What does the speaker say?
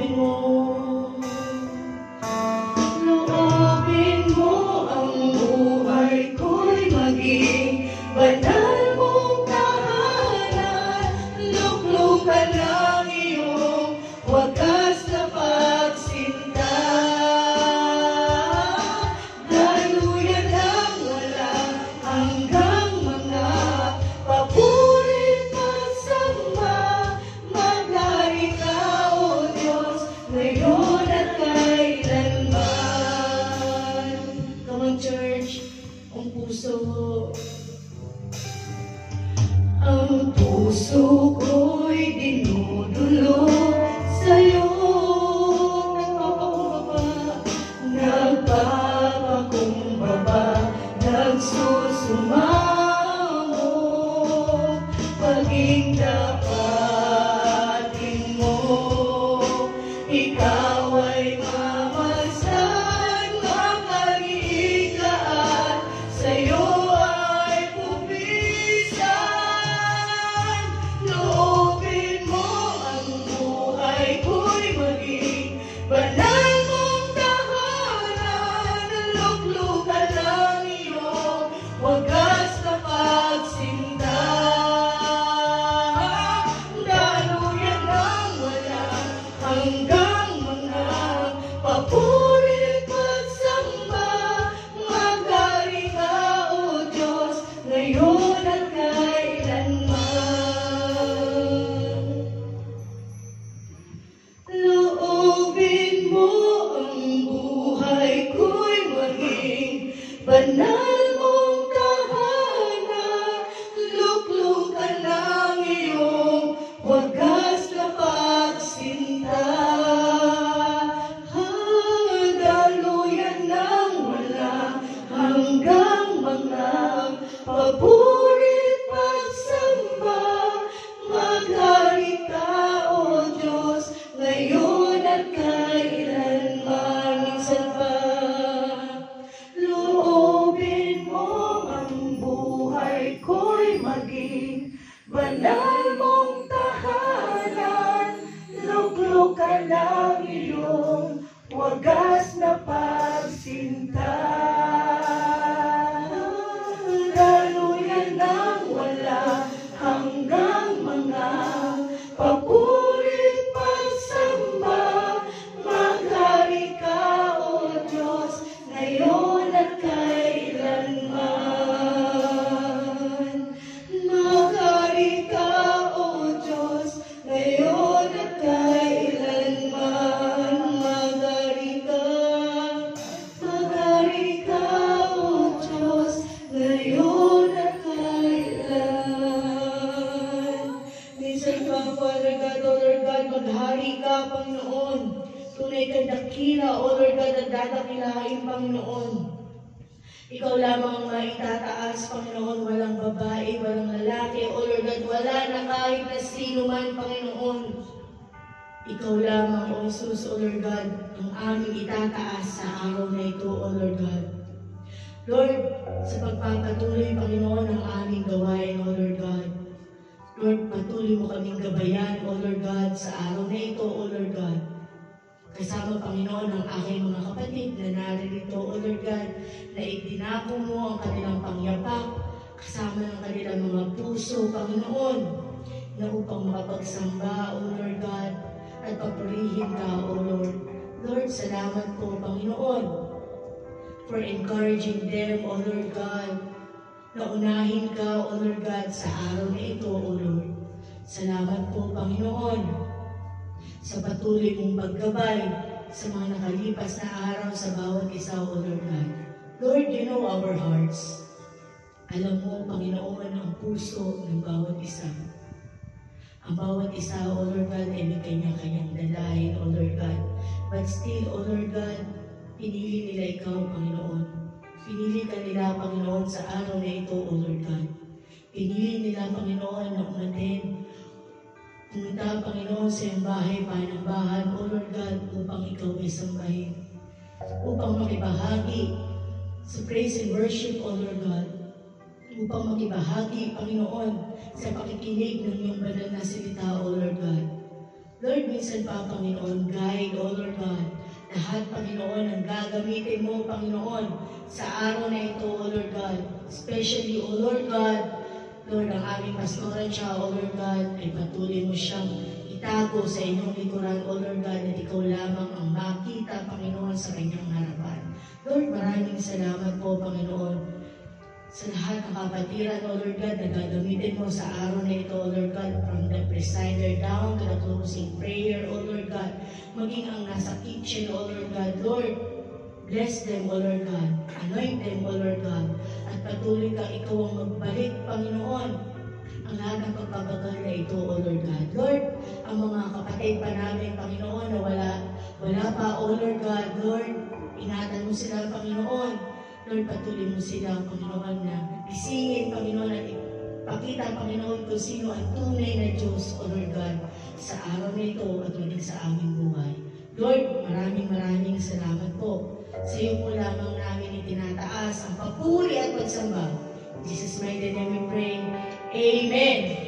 loobin mo. Loobin mo ang buhay ko'y maging banal mong tahanan. Luklukan ng iyong wagas na pagsinta. Daluyan ng wala hanggang mga papurit pagsamba. Maghari ka, O Diyos, ngayon at kailanman. Come on, church, ang puso. Ang puso ko'y dinudulog sa'yo. Nagpapakumbaba, nagsusumamo. Paging dapatin mo, ikaw ay mamasdan, makaligaan, sa'yo ay pupisan. Loobin mo ang buhay ko'y maging banal mong tahanan. Luklukan ng iyong wagas na pagsinta. Daluyan ng wala hanggang mga papurit pagsamba. Maghari ka, O Diyos, ngayon at kailanman. Loobin mo ang buhay ko'y maging banal mong tahanan. Luklukan ng iyong wagas na pagsinta. Daluyan ng wala hanggang mga papurit pagsamba. Maghari ka, O Diyos, ngayon at kailanman. Minsan pa, loobin mo ang buhay ko'y maging banal mong tahanan. Luklukan ng iyong wagas na pagsinta. Daluyan ng wala hanggang mga papurit pagsamba. Maghari ka, O Diyos, ngayon at kailanman. Maghari ka, O Diyos, ngayon at kailanman. Maghari ka, O Diyos, ngayon at kailanman. Minsan pa, Father God, O Lord God, maghari ka, Panginoon. Tunay ka dakila, O Lord God, at dadakilain, Panginoon. Ikaw lamang ang maitataas, Panginoon. Walang babae, walang lalaki, O Lord God, wala na kahit na sino man, Panginoon. Ikaw lamang, O Jesus, O Lord God, ang aming itataas sa araw na ito, O Lord God. Lord, sa pagpapatuloy, Panginoon, ng aming gawain, O Lord God. Lord, patuloy mo kaming gabayan, O Lord God, sa araw na ito, O Lord God. Kasama, Panginoon, ang aking mga kapatid na naririto, O Lord God, na itinako mo ang kanilang pangyapak, kasama ng kanilang mga puso, Panginoon, na upang makapagsamba, O Lord God, at papurihin ka, O Lord. Lord, salamat po, Panginoon, for encouraging them, O Lord God, na unahin ka, O Lord God, sa araw na ito, O Lord. Salamat po, Panginoon, sa patuloy mong paggabay sa mga nakalipas na araw sa bawat isa, O Lord God. Lord, you know our hearts. Alam mo, Panginoon, ang puso ng bawat isa. Ang bawat isa, O Lord God, ay may kanya-kanyang dalahin, O Lord God. But still, O Lord God, pinili nila ikaw, Panginoon. Pinili ka nila, Panginoon, sa araw na ito, O Lord God. Pinili nila, Panginoon, na umatin. Pumunta, Panginoon, sa iyong bahay-panambahan, O Lord God, upang ikaw ay sambahin. Upang makibahagi sa praise and worship, O Lord God. Upang makibahagi, Panginoon, sa pakikinig ng iyong banal na salita, O Lord God. Lord, minsan pa, Panginoon, guide, O Lord God, lahat, Panginoon, ang gagamitin mo, Panginoon, sa araw na ito, O Lord God. Especially, O Lord God, Lord, ang aming pastoran siya, O Lord God, ay patuloy mo siyang itago sa inyong likuran, O Lord God, at ikaw lamang ang makita, Panginoon, sa kanyang harapan. Lord, maraming salamat po, Panginoon, sa lahat ng kapatiran, O Lord God, na gagamitin mo sa araw na ito, O Lord God, from the presider down to the closing prayer, O Lord God, maging ang nasa kitchen, O Lord God, Lord, bless them, O Lord God, anoint them, O Lord God, at patuloy ka ikaw ang magbalik, Panginoon, ang lahat ng pagpapagal na ito, O Lord God. Lord, ang mga kapatid pa namin, Panginoon, na wala pa, O Lord God, Lord, ingatan mo sila, Panginoon. Lord, patuloy mo sila, Panginoon, na isingin, Panginoon, at ipakita, Panginoon, kung sino ang tunay na Diyos, O Lord God, sa araw na ito at maging sa aming buhay. Lord, maraming salamat po. Sa iyo po lamang namin itinataas ang papuri at pagsamba. In Jesus' mighty name we pray. Amen.